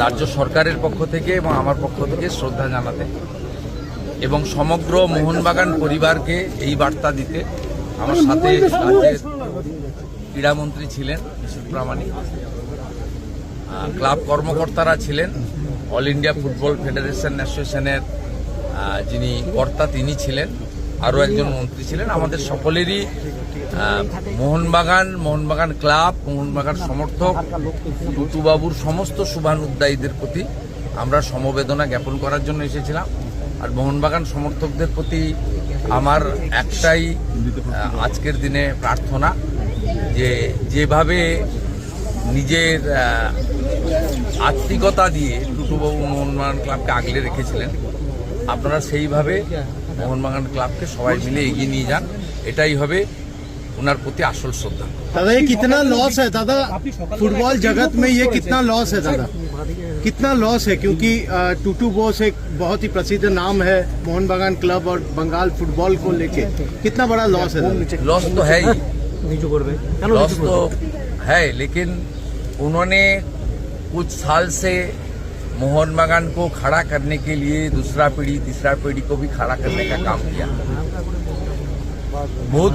রাজ্য সরকারের পক্ষ থেকে এবং আমার পক্ষ থেকে শ্রদ্ধা জানাতে এবং সমগ্র মোহনবাগান পরিবারকে এই বার্তা দিতে। আমার সাথে রাজ্যের ক্রীড়ামন্ত্রী ছিলেন বিশ্বজিৎ প্রামাণিক, ক্লাব কর্মকর্তারা ছিলেন, অল ইন্ডিয়া ফুটবল ফেডারেশন অ্যাসোসিয়েশনের যিনি কর্তা তিনি ছিলেন, আরও একজন মন্ত্রী ছিলেন। আমাদের সকলেরই মোহনবাগান ক্লাব, মোহনবাগান সমর্থক, টুটুবাবুর সমস্ত শুভানুধ্যায়ীদের প্রতি আমরা সমবেদনা জ্ঞাপন করার জন্য এসেছিলাম। আর মোহনবাগান সমর্থকদের প্রতি আমার একটাই আজকের দিনে প্রার্থনা, যে যেভাবে নিজের আত্মিকতা দিয়ে টুটুবাবু মোহনবাগান ক্লাবকে আগলে রেখেছিলেন, আপনারা সেইভাবে মোহনবাগান ক্লাবকে সবাই মিলে এগিয়ে নিয়ে যান। এটাই হবে उनर प्रति आसल श्रद्धा। दादा ये कितना लॉस है दादा, फुटबॉल जगत में ये कितना लॉस है दादा, कितना लॉस है? क्योंकि टूटू बोस एक बहुत ही प्रसिद्ध नाम है मोहनबागान क्लब और बंगाल फुटबॉल को लेके, कितना बड़ा लॉस है? लॉस तो है ही, लॉस तो है, लेकिन उन्होंने कुछ साल से मोहनबागान को खड़ा करने के लिए दूसरा पीढ़ी तीसरा पीढ़ी को भी खड़ा करने का काम किया। बहुत